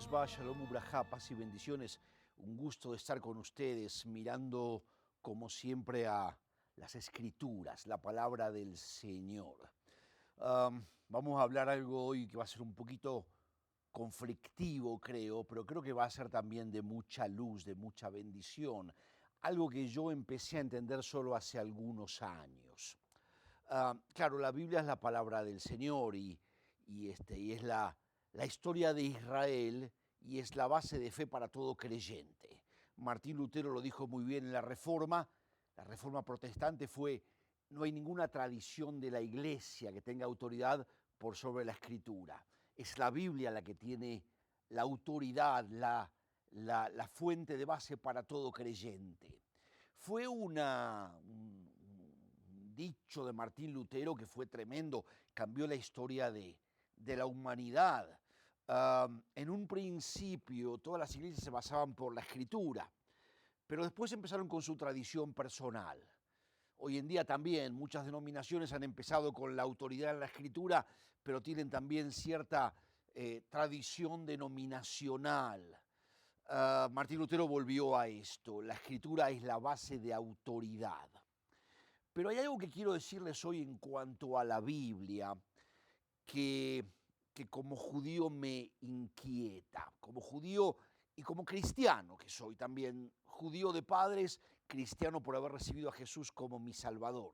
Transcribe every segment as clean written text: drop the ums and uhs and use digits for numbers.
les va? Shalom Ubrajá, paz y bendiciones. Un gusto de estar con ustedes mirando como siempre a las escrituras, la palabra del Señor. Vamos a hablar algo hoy que va a ser un poquito conflictivo, creo, pero creo que va a ser también de mucha luz, de mucha bendición. Algo que yo empecé a entender solo hace algunos años. Claro, la Biblia es la palabra del Señor y es la historia de Israel y es la base de fe para todo creyente. Martín Lutero lo dijo muy bien en la Reforma protestante fue, no hay ninguna tradición de la iglesia que tenga autoridad por sobre la Escritura. Es la Biblia la que tiene la autoridad, la fuente de base para todo creyente. Fue un dicho de Martín Lutero que fue tremendo, cambió la historia de la humanidad. En un principio todas las iglesias se basaban por la escritura, pero después empezaron con su tradición personal. Hoy en día también muchas denominaciones han empezado con la autoridad de la escritura, pero tienen también cierta tradición denominacional. Martín Lutero volvió a esto, la escritura es la base de autoridad. Pero hay algo que quiero decirles hoy en cuanto a la Biblia que, que como judío me inquieta, como judío y como cristiano que soy también, judío de padres, cristiano por haber recibido a Jesús como mi Salvador.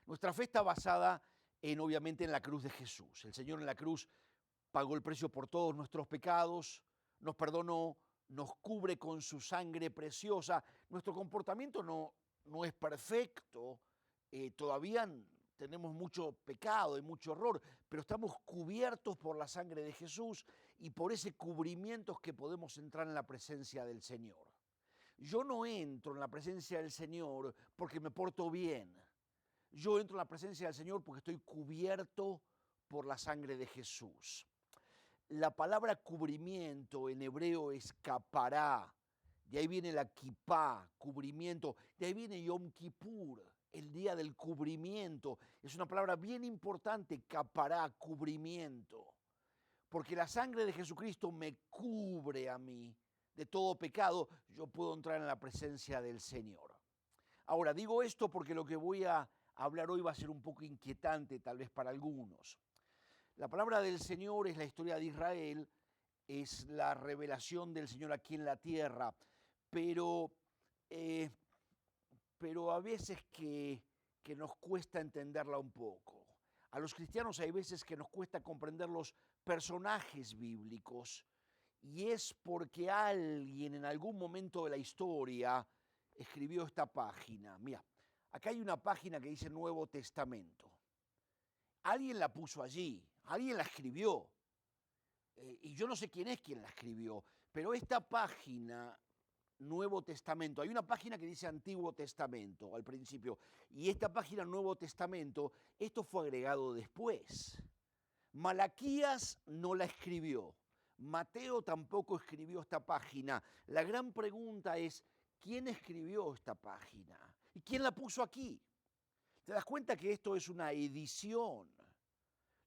Nuestra fe está basada obviamente en la cruz de Jesús. El Señor en la cruz pagó el precio por todos nuestros pecados, nos perdonó, nos cubre con su sangre preciosa. Nuestro comportamiento no es perfecto, todavía tenemos mucho pecado y mucho error, pero estamos cubiertos por la sangre de Jesús y por ese cubrimiento es que podemos entrar en la presencia del Señor. Yo no entro en la presencia del Señor porque me porto bien. Yo entro en la presencia del Señor porque estoy cubierto por la sangre de Jesús. La palabra cubrimiento en hebreo es capará, de ahí viene la kipá, cubrimiento, de ahí viene Yom Kippur, el día del cubrimiento. Es una palabra bien importante, capará, cubrimiento, porque la sangre de Jesucristo me cubre a mí de todo pecado, yo puedo entrar en la presencia del Señor. Ahora, digo esto porque lo que voy a hablar hoy va a ser un poco inquietante tal vez para algunos. La palabra del Señor es la historia de Israel, es la revelación del Señor aquí en la tierra, pero, eh, pero a veces que nos cuesta entenderla un poco. A los cristianos hay veces que nos cuesta comprender los personajes bíblicos y es porque alguien en algún momento de la historia escribió esta página. Mira, acá hay una página que dice Nuevo Testamento. Alguien la puso allí, alguien la escribió. Y yo no sé quién es quien la escribió, pero esta página, Nuevo Testamento, hay una página que dice Antiguo Testamento al principio, y esta página Nuevo Testamento, esto fue agregado después. Malaquías no la escribió, Mateo tampoco escribió esta página. La gran pregunta es, ¿quién escribió esta página? ¿Y quién la puso aquí? ¿Te das cuenta que esto es una edición?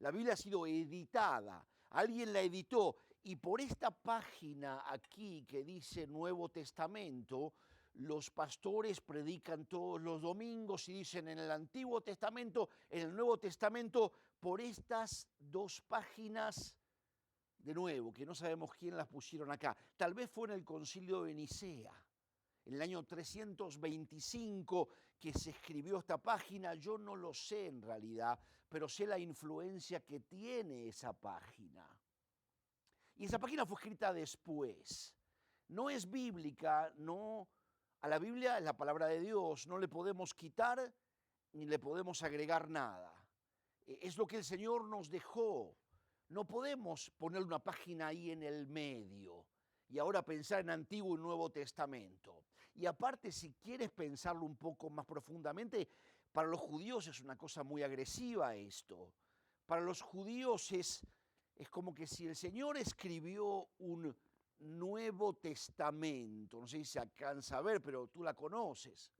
La Biblia ha sido editada, alguien la editó y por esta página aquí que dice Nuevo Testamento, los pastores predican todos los domingos y dicen en el Antiguo Testamento, en el Nuevo Testamento, por estas dos páginas, de nuevo, que no sabemos quién las pusieron acá. Tal vez fue en el Concilio de Nicea, en el año 325 que se escribió esta página, yo no lo sé en realidad, pero sé la influencia que tiene esa página. Y esa página fue escrita después. No es bíblica, no, a la Biblia es la palabra de Dios, no le podemos quitar ni le podemos agregar nada. Es lo que el Señor nos dejó. No podemos poner una página ahí en el medio y ahora pensar en Antiguo y Nuevo Testamento. Y aparte, si quieres pensarlo un poco más profundamente, para los judíos es una cosa muy agresiva esto. Para los judíos es como que si el Señor escribió un Nuevo Testamento, no sé si se alcanza a ver, pero tú la conoces.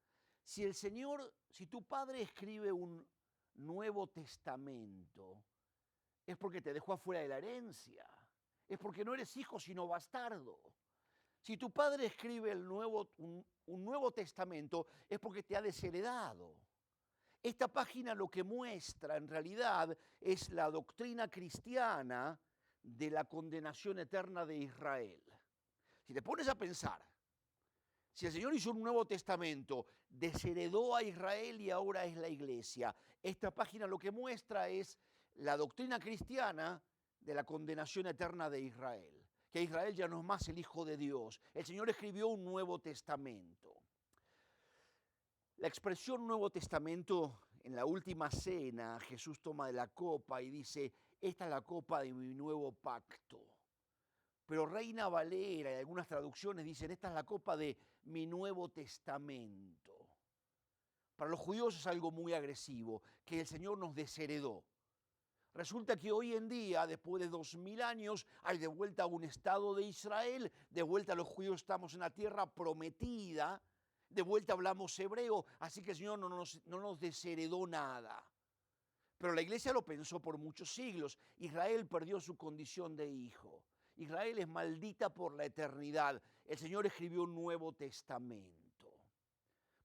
Si el Señor, si tu padre escribe un Nuevo Testamento, es porque te dejó afuera de la herencia. es porque no eres hijo sino bastardo. Si tu padre escribe un Nuevo Testamento es porque te ha desheredado. Esta página lo que muestra en realidad es la doctrina cristiana de la condenación eterna de Israel. Si te pones a pensar, si el Señor hizo un Nuevo Testamento, desheredó a Israel y ahora es la iglesia, esta página lo que muestra es la doctrina cristiana de la condenación eterna de Israel, que Israel ya no es más el Hijo de Dios. El Señor escribió un Nuevo Testamento. La expresión Nuevo Testamento, en la última cena, Jesús toma de la copa y dice, esta es la copa de mi nuevo pacto. Pero Reina Valera y algunas traducciones dicen, esta es la copa de mi Nuevo Testamento. Para los judíos es algo muy agresivo, que el Señor nos desheredó. Resulta que hoy en día, después de 2000 años, hay de vuelta un Estado de Israel, de vuelta los judíos estamos en la tierra prometida, de vuelta hablamos hebreo, así que el Señor no nos desheredó nada. Pero la iglesia lo pensó por muchos siglos. Israel perdió su condición de hijo. Israel es maldita por la eternidad. El Señor escribió un Nuevo Testamento.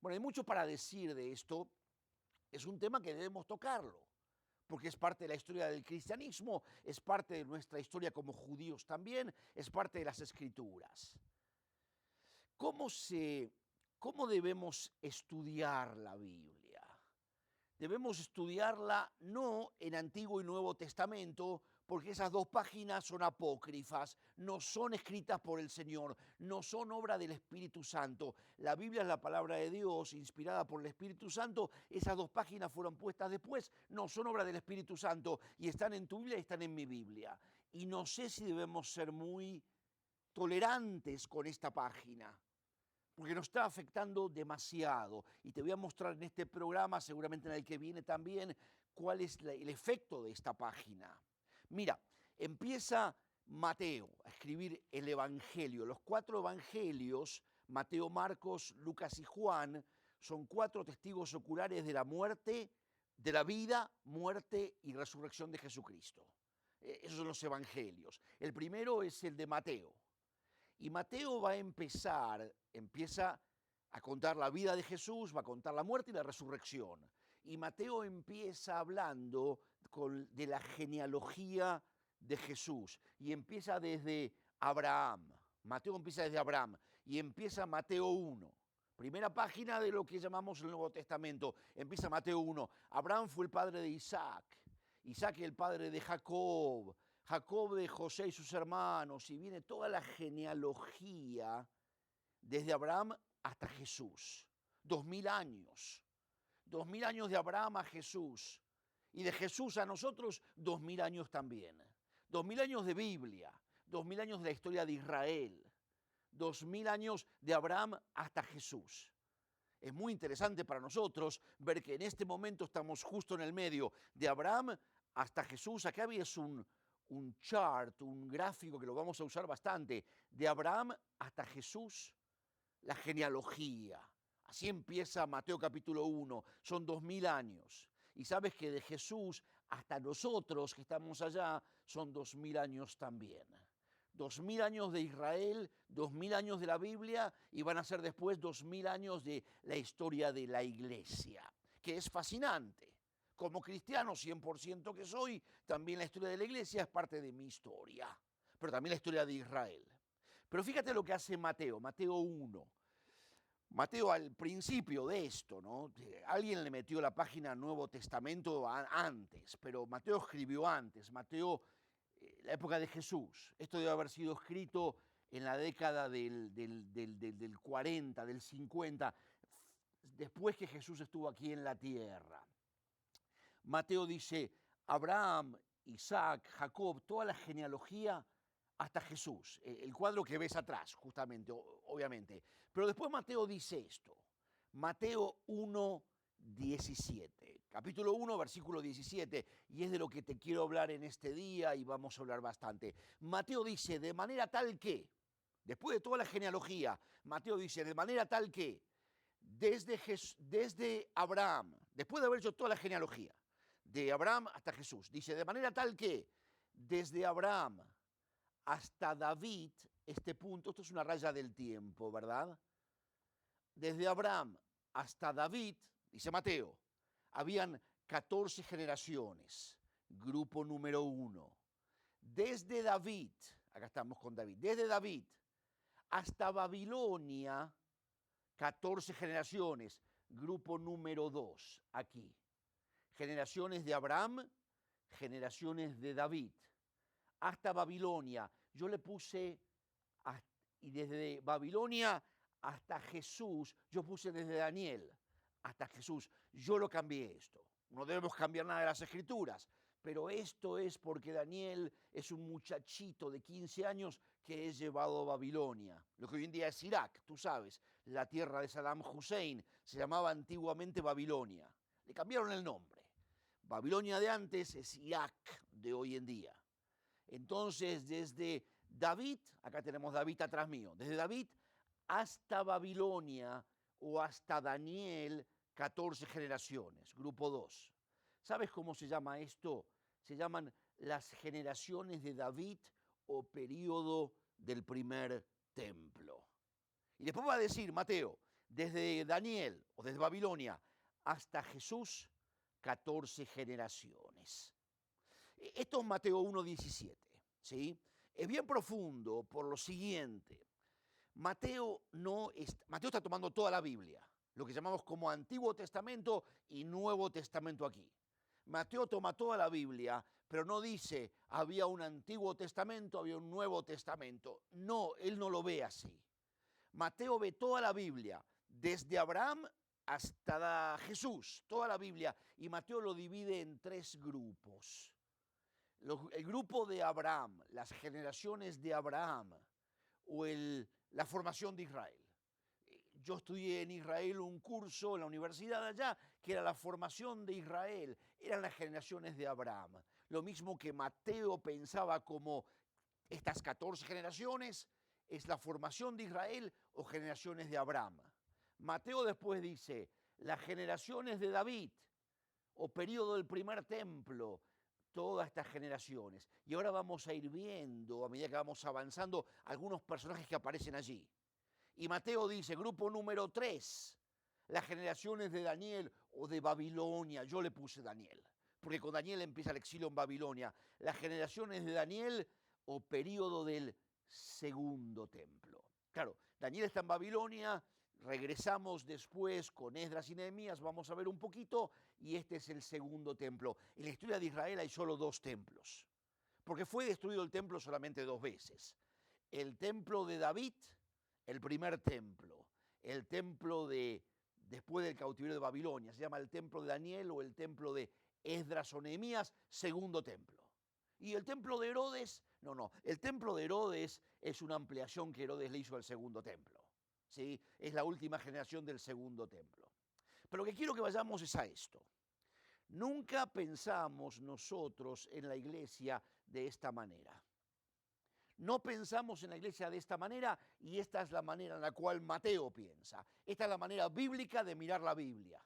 Bueno, hay mucho para decir de esto. Es un tema que debemos tocarlo, porque es parte de la historia del cristianismo, es parte de nuestra historia como judíos también, es parte de las Escrituras. ¿Cómo debemos estudiar la Biblia? Debemos estudiarla no en Antiguo y Nuevo Testamento, porque esas dos páginas son apócrifas, no son escritas por el Señor, no son obra del Espíritu Santo. La Biblia es la palabra de Dios, inspirada por el Espíritu Santo. Esas dos páginas fueron puestas después, no son obra del Espíritu Santo, y están en tu Biblia y están en mi Biblia. Y no sé si debemos ser muy tolerantes con esta página, porque nos está afectando demasiado. Y te voy a mostrar en este programa, seguramente en el que viene también, cuál es el efecto de esta página. Mira, empieza Mateo a escribir el Evangelio. Los 4 evangelios, Mateo, Marcos, Lucas y Juan, son 4 testigos oculares de la muerte, de la vida, muerte y resurrección de Jesucristo. Esos son los evangelios. El primero es el de Mateo. Y Mateo empieza a contar la vida de Jesús, va a contar la muerte y la resurrección. Y Mateo empieza hablando de la genealogía de Jesús. Y empieza desde Abraham. Mateo empieza desde Abraham. Y empieza Mateo 1. Primera página de lo que llamamos el Nuevo Testamento. Empieza Mateo 1. Abraham fue el padre de Isaac. Isaac el padre de Jacob. Jacob de José y sus hermanos, y viene toda la genealogía desde Abraham hasta Jesús. 2000 años. 2000 años de Abraham a Jesús. Y de Jesús a nosotros, 2000 años también. 2000 años de Biblia. 2000 años de la historia de Israel. 2000 años de Abraham hasta Jesús. Es muy interesante para nosotros ver que en este momento estamos justo en el medio de Abraham hasta Jesús. Acá ves un chart, un gráfico que lo vamos a usar bastante, de Abraham hasta Jesús, la genealogía. Así empieza Mateo capítulo 1, son 2000 años. Y sabes que de Jesús hasta nosotros que estamos allá son 2000 años también. 2000 años de Israel, 2000 años de la Biblia y van a ser después 2000 años de la historia de la iglesia, que es fascinante. Como cristiano 100% que soy, también la historia de la iglesia es parte de mi historia, pero también la historia de Israel. Pero fíjate lo que hace Mateo, Mateo 1. Mateo al principio de esto, ¿no? Alguien le metió la página Nuevo Testamento antes, pero Mateo escribió antes, Mateo, la época de Jesús. Esto debe haber sido escrito en la década del 40, del 50, después que Jesús estuvo aquí en la tierra. Mateo dice, Abraham, Isaac, Jacob, toda la genealogía hasta Jesús, el cuadro que ves atrás, justamente, obviamente. Pero después Mateo dice esto, Mateo 1, 17, capítulo 1, versículo 17, y es de lo que te quiero hablar en este día y vamos a hablar bastante. Mateo dice, de manera tal que, después de toda la genealogía, Mateo dice, de manera tal que, desde Abraham, después de haber hecho toda la genealogía, de Abraham hasta Jesús, dice, de manera tal que, desde Abraham hasta David, este punto, esto es una raya del tiempo, ¿verdad? Desde Abraham hasta David, dice Mateo, habían 14 generaciones, grupo número 1. Desde David, acá estamos con David, desde David hasta Babilonia, 14 generaciones, grupo número 2, aquí. Generaciones de Abraham, generaciones de David, hasta Babilonia. Yo le puse, y desde Babilonia hasta Jesús, yo puse desde Daniel hasta Jesús. Yo lo cambié esto. No debemos cambiar nada de las escrituras, pero esto es porque Daniel es un muchachito de 15 años que es llevado a Babilonia, lo que hoy en día es Irak, tú sabes, la tierra de Saddam Hussein, se llamaba antiguamente Babilonia. Le cambiaron el nombre. Babilonia de antes es Irak de hoy en día. Entonces, desde David, acá tenemos David atrás mío, desde David hasta Babilonia o hasta Daniel, 14 generaciones, grupo 2. ¿Sabes cómo se llama esto? Se llaman las generaciones de David o período del primer templo. Y después va a decir Mateo, desde Daniel o desde Babilonia hasta Jesús, 14 generaciones. Esto es Mateo 1:17, ¿sí? Es bien profundo por lo siguiente. Mateo está tomando toda la Biblia, lo que llamamos como Antiguo Testamento y Nuevo Testamento aquí. Mateo toma toda la Biblia, pero no dice había un Antiguo Testamento, había un Nuevo Testamento. No, él no lo ve así. Mateo ve toda la Biblia, desde Abraham hasta Jesús, toda la Biblia, y Mateo lo divide en 3 grupos. El grupo de Abraham, las generaciones de Abraham o la formación de Israel. Yo estudié en Israel un curso en la universidad allá que era la formación de Israel, eran las generaciones de Abraham. Lo mismo que Mateo pensaba como estas 14 generaciones es la formación de Israel o generaciones de Abraham. Mateo después dice las generaciones de David o periodo del primer templo, todas estas generaciones. Y ahora vamos a ir viendo, a medida que vamos avanzando, algunos personajes que aparecen allí. Y Mateo dice, grupo número 3, las generaciones de Daniel o de Babilonia. Yo le puse Daniel, porque con Daniel empieza el exilio en Babilonia. Las generaciones de Daniel o periodo del segundo templo. Claro, Daniel está en Babilonia, regresamos después con Esdras y Nehemías, vamos a ver un poquito, y este es el segundo templo. En la historia de Israel hay solo 2 templos, porque fue destruido el templo solamente 2 veces. El templo de David, el primer templo, el templo después del cautiverio de Babilonia, se llama el templo de Daniel o el templo de Esdras o Nehemías, segundo templo. Y el templo de Herodes, no, el templo de Herodes es una ampliación que Herodes le hizo al segundo templo. ¿Sí? Es la última generación del segundo templo. Pero lo que quiero que vayamos es a esto. Nunca pensamos nosotros en la iglesia de esta manera. No pensamos en la iglesia de esta manera y esta es la manera en la cual Mateo piensa. Esta es la manera bíblica de mirar la Biblia.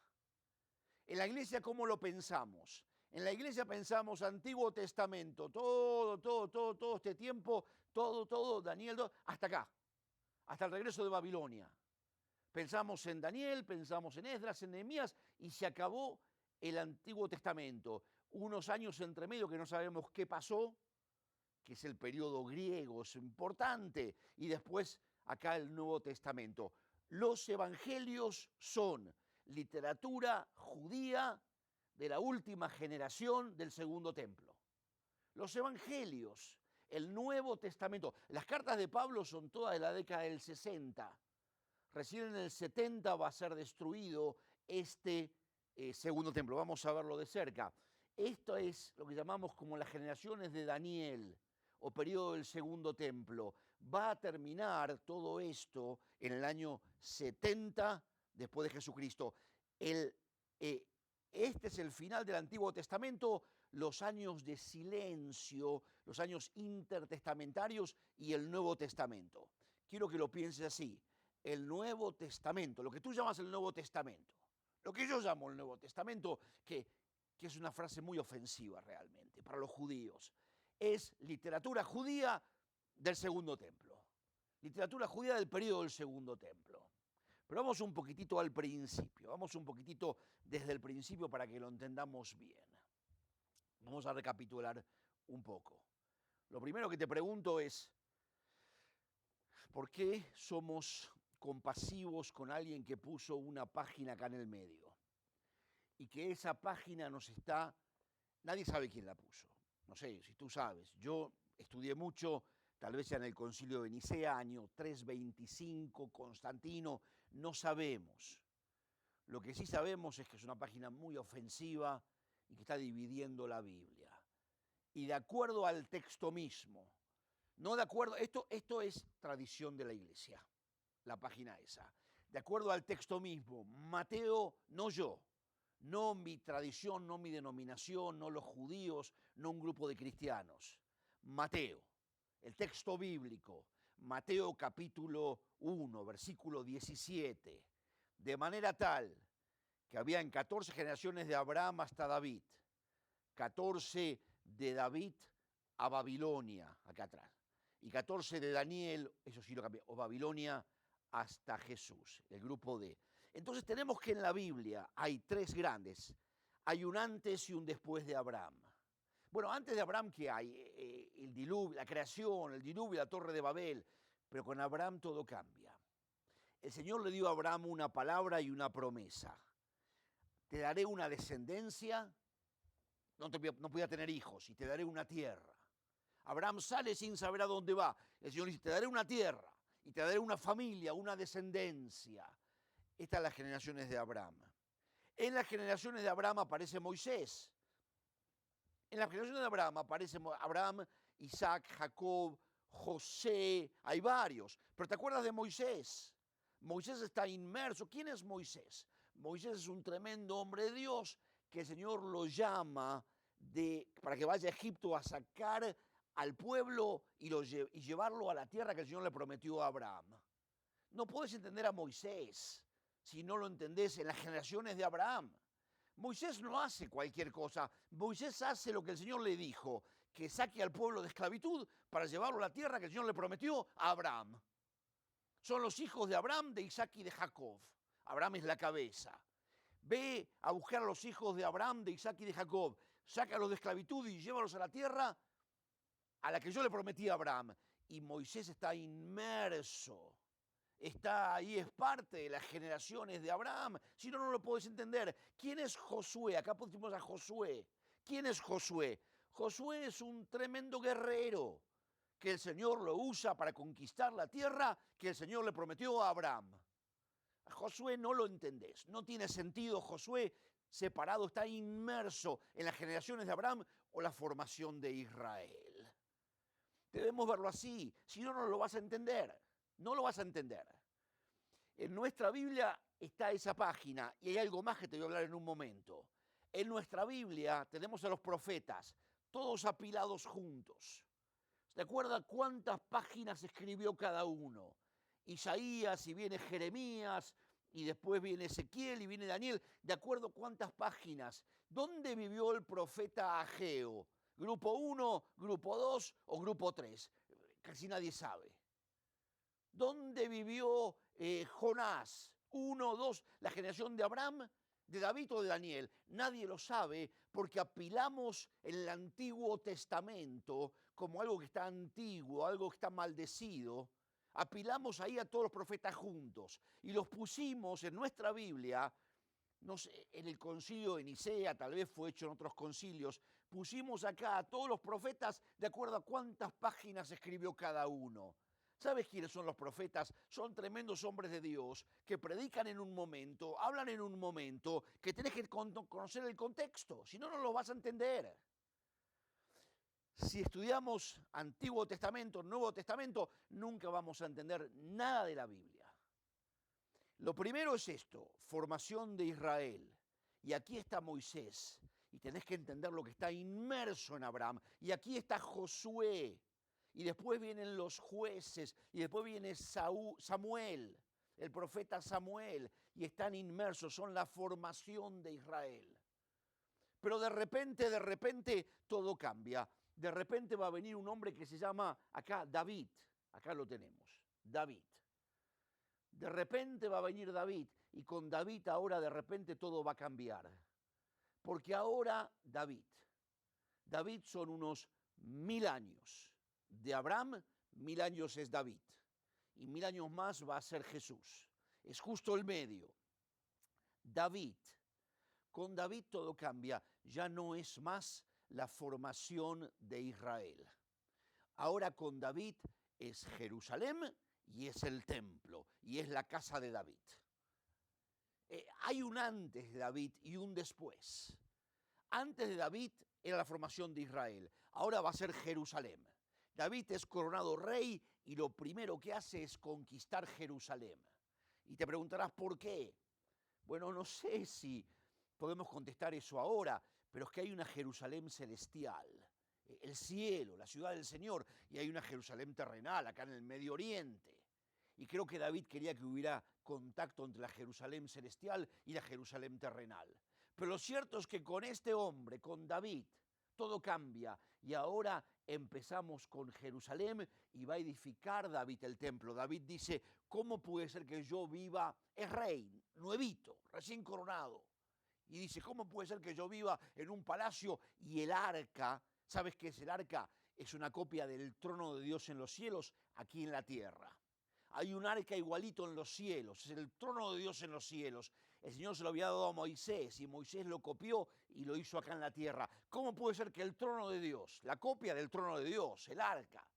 En la iglesia, ¿cómo lo pensamos? En la iglesia pensamos Antiguo Testamento, todo este tiempo, todo, Daniel, hasta acá, hasta el regreso de Babilonia. Pensamos en Daniel, pensamos en Esdras, en Nehemías y se acabó el Antiguo Testamento. Unos años entre medio que no sabemos qué pasó, que es el periodo griego, es importante, y después acá el Nuevo Testamento. Los evangelios son literatura judía de la última generación del segundo templo. Los evangelios, el Nuevo Testamento, las cartas de Pablo son todas de la década del 60. Recién en el 70 va a ser destruido este segundo templo. Vamos a verlo de cerca. Esto es lo que llamamos como las generaciones de Daniel o periodo del segundo templo. Va a terminar todo esto en el año 70 después de Jesucristo. Este es el final del Antiguo Testamento, los años de silencio, los años intertestamentarios y el Nuevo Testamento. Quiero que lo pienses así. El Nuevo Testamento, lo que tú llamas el Nuevo Testamento, lo que yo llamo el Nuevo Testamento, que es una frase muy ofensiva realmente para los judíos, es literatura judía del Segundo Templo. Literatura judía del periodo del Segundo Templo. Pero vamos un poquitito al principio, vamos un poquitito desde el principio para que lo entendamos bien. Vamos a recapitular un poco. Lo primero que te pregunto es, ¿por qué somos compasivos con alguien que puso una página acá en el medio? Y que esa página nos está, nadie sabe quién la puso. No sé, si tú sabes, yo estudié mucho, tal vez sea en el Concilio de Nicea, año 325, Constantino, no sabemos. Lo que sí sabemos es que es una página muy ofensiva y que está dividiendo la Biblia. Y de acuerdo al texto mismo, no de acuerdo, esto es tradición de la iglesia, la página esa. De acuerdo al texto mismo, Mateo, no yo, no mi tradición, no mi denominación, no los judíos, no un grupo de cristianos. Mateo, el texto bíblico, Mateo capítulo 1, versículo 17, de manera tal que habían 14 generaciones de Abraham hasta David, 14 de David a Babilonia, acá atrás, y 14 de Daniel, eso sí lo cambié, o Babilonia hasta Jesús, el grupo D. Entonces tenemos que en la Biblia hay tres grandes, hay un antes y un después de Abraham. Bueno, antes de Abraham, ¿qué hay? El diluvio, la creación, el diluvio, la torre de Babel, pero con Abraham todo cambia. El Señor le dio a Abraham una palabra y una promesa. Te daré una descendencia, no podía tener hijos, y te daré una tierra. Abraham sale sin saber a dónde va. El Señor dice, te daré una tierra y te daré una familia, una descendencia. Estas son las generaciones de Abraham. En las generaciones de Abraham aparece Moisés. En las generaciones de Abraham aparece Abraham, Isaac, Jacob, José, hay varios. Pero ¿te acuerdas de Moisés? Moisés está inmerso. ¿Quién es Moisés? Moisés es un tremendo hombre de Dios que el Señor lo llama para que vaya a Egipto a sacar al pueblo y llevarlo a la tierra que el Señor le prometió a Abraham. No puedes entender a Moisés si no lo entendés en las generaciones de Abraham. Moisés no hace cualquier cosa. Moisés hace lo que el Señor le dijo, que saque al pueblo de esclavitud para llevarlo a la tierra que el Señor le prometió a Abraham. Son los hijos de Abraham, de Isaac y de Jacob. Abraham es la cabeza. Ve a buscar a los hijos de Abraham, de Isaac y de Jacob. Sácalos de esclavitud y llévalos a la tierra a la que yo le prometí a Abraham. Y Moisés está inmerso. Está ahí, es parte de las generaciones de Abraham. Si no, no lo puedes entender. ¿Quién es Josué? Acá pusimos a Josué. ¿Quién es Josué? Josué es un tremendo guerrero que el Señor lo usa para conquistar la tierra que el Señor le prometió a Abraham. A Josué no lo entendés. No tiene sentido Josué separado, está inmerso en las generaciones de Abraham o la formación de Israel. Debemos verlo así, si no, no lo vas a entender. No lo vas a entender. En nuestra Biblia está esa página y hay algo más que te voy a hablar en un momento. En nuestra Biblia tenemos a los profetas, todos apilados juntos. ¿Te acuerdas cuántas páginas escribió cada uno? Isaías y viene Jeremías y después viene Ezequiel y viene Daniel. ¿De acuerdo cuántas páginas? ¿Dónde vivió el profeta Ageo? ¿Grupo 1, grupo 2 o grupo 3? Casi nadie sabe. ¿Dónde vivió Jonás? 1, 2, la generación de Abraham, de David o de Daniel. Nadie lo sabe porque apilamos el Antiguo Testamento como algo que está antiguo, algo que está maldecido. Apilamos ahí a todos los profetas juntos y los pusimos en nuestra Biblia, no sé, en el concilio de Nicea, tal vez fue hecho en otros concilios, pusimos acá a todos los profetas de acuerdo a cuántas páginas escribió cada uno. ¿Sabes quiénes son los profetas? Son tremendos hombres de Dios que predican en un momento, hablan en un momento, que tenés que conocer el contexto, si no, no lo vas a entender. Si estudiamos Antiguo Testamento, Nuevo Testamento, nunca vamos a entender nada de la Biblia. Lo primero es esto, formación de Israel. Y aquí está Moisés, y tenés que entender lo que está inmerso en Abraham. Y aquí está Josué. Y después vienen los jueces, y después viene Samuel, el profeta Samuel, y están inmersos, son la formación de Israel. Pero de repente todo cambia. De repente va a venir un hombre que se llama acá David, acá lo tenemos, David. De repente va a venir David y con David ahora de repente todo va a cambiar. Porque ahora David son unos 1000 años. De Abraham, 1000 años es David. Y 1000 años más va a ser Jesús. Es justo el medio. David, con David todo cambia. Ya no es más la formación de Israel. Ahora con David es Jerusalén y es el templo y es la casa de David. Hay un antes de David y un después. Antes de David era la formación de Israel, ahora va a ser Jerusalén. David es coronado rey y lo primero que hace es conquistar Jerusalén. Y te preguntarás por qué. Bueno, no sé si podemos contestar eso ahora, pero es que hay una Jerusalén celestial, el cielo, la ciudad del Señor, y hay una Jerusalén terrenal acá en el Medio Oriente. Y creo que David quería que hubiera contacto entre la Jerusalén celestial y la Jerusalén terrenal. Pero lo cierto es que con este hombre, con David, todo cambia y ahora empezamos con Jerusalén y va a edificar David el templo. David dice, ¿cómo puede ser que yo viva? Es rey, nuevito, recién coronado. Y dice, ¿cómo puede ser que yo viva en un palacio y el arca? ¿Sabes qué es el arca? Es una copia del trono de Dios en los cielos, aquí en la tierra. Hay un arca igualito en los cielos, es el trono de Dios en los cielos. El Señor se lo había dado a Moisés y Moisés lo copió y lo hizo acá en la tierra. ¿Cómo puede ser que el trono de Dios, la copia del trono de Dios, el arca,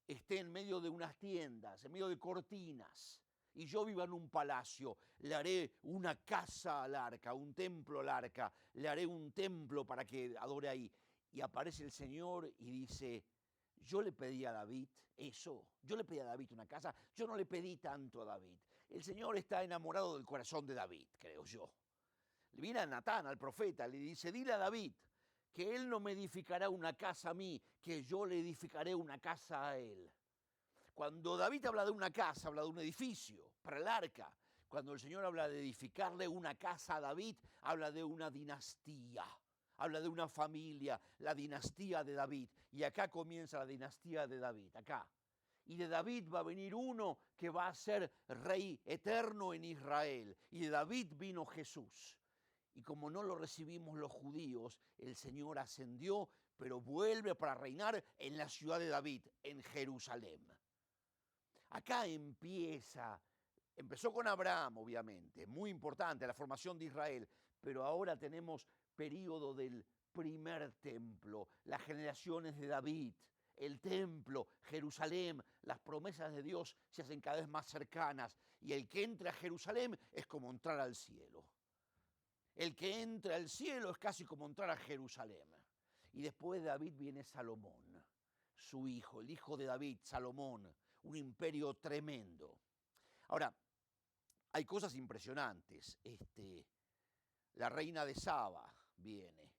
esté en medio de unas tiendas, en medio de cortinas, y yo viva en un palacio? Le haré una casa al arca, un templo al arca, le haré un templo para que adore ahí. Y aparece el Señor y dice, yo le pedí a David eso, yo le pedí a David una casa, yo no le pedí tanto a David. El Señor está enamorado del corazón de David, creo yo. Le viene a Natán, al profeta, le dice, dile a David que él no me edificará una casa a mí, que yo le edificaré una casa a él. Cuando David habla de una casa, habla de un edificio para el arca. Cuando el Señor habla de edificarle una casa a David, habla de una dinastía. Habla de una familia, la dinastía de David. Y acá comienza la dinastía de David, acá. Y de David va a venir uno que va a ser rey eterno en Israel. Y de David vino Jesús. Y como no lo recibimos los judíos, el Señor ascendió, pero vuelve para reinar en la ciudad de David, en Jerusalén. Acá empezó con Abraham, obviamente, muy importante, la formación de Israel, pero ahora tenemos período del primer templo, las generaciones de David, el templo, Jerusalén, las promesas de Dios se hacen cada vez más cercanas y el que entra a Jerusalén es como entrar al cielo. El que entra al cielo es casi como entrar a Jerusalén. Y después de David viene Salomón, su hijo, el hijo de David, Salomón, un imperio tremendo. Ahora, hay cosas impresionantes. La reina de Saba viene.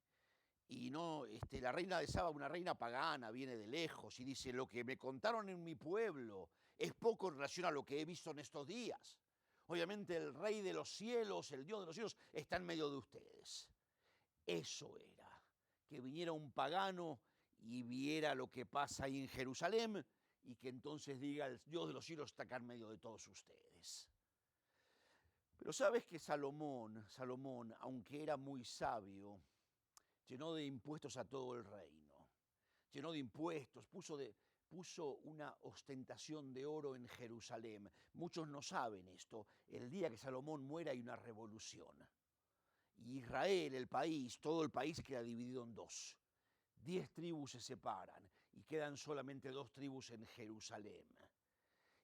Y no, la reina de Saba, una reina pagana, viene de lejos y dice, lo que me contaron en mi pueblo es poco en relación a lo que he visto en estos días. Obviamente el rey de los cielos, el Dios de los cielos, está en medio de ustedes. Eso era, que viniera un pagano y viera lo que pasa ahí en Jerusalén y que entonces diga, el Dios de los cielos está acá en medio de todos ustedes. Pero sabes que Salomón, aunque era muy sabio, llenó de impuestos a todo el reino. Llenó de impuestos, puso una ostentación de oro en Jerusalén. Muchos no saben esto. El día que Salomón muera hay una revolución. Y Israel, el país, todo el país queda dividido en dos. 10 tribus se separan y quedan solamente 2 tribus en Jerusalén.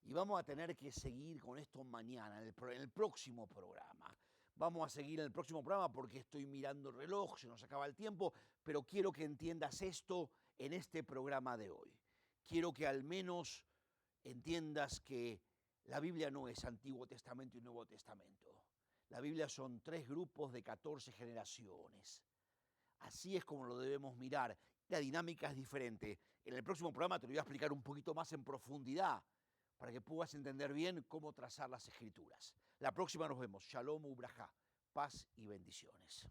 Y vamos a tener que seguir con esto mañana, en el próximo programa. Vamos a seguir en el próximo programa porque estoy mirando el reloj, se nos acaba el tiempo, pero quiero que entiendas esto en este programa de hoy. Quiero que al menos entiendas que la Biblia no es Antiguo Testamento y Nuevo Testamento. La Biblia son 3 grupos de 14 generaciones. Así es como lo debemos mirar. La dinámica es diferente. En el próximo programa te lo voy a explicar un poquito más en profundidad para que puedas entender bien cómo trazar las escrituras. La próxima nos vemos. Shalom Ubrajá. Paz y bendiciones.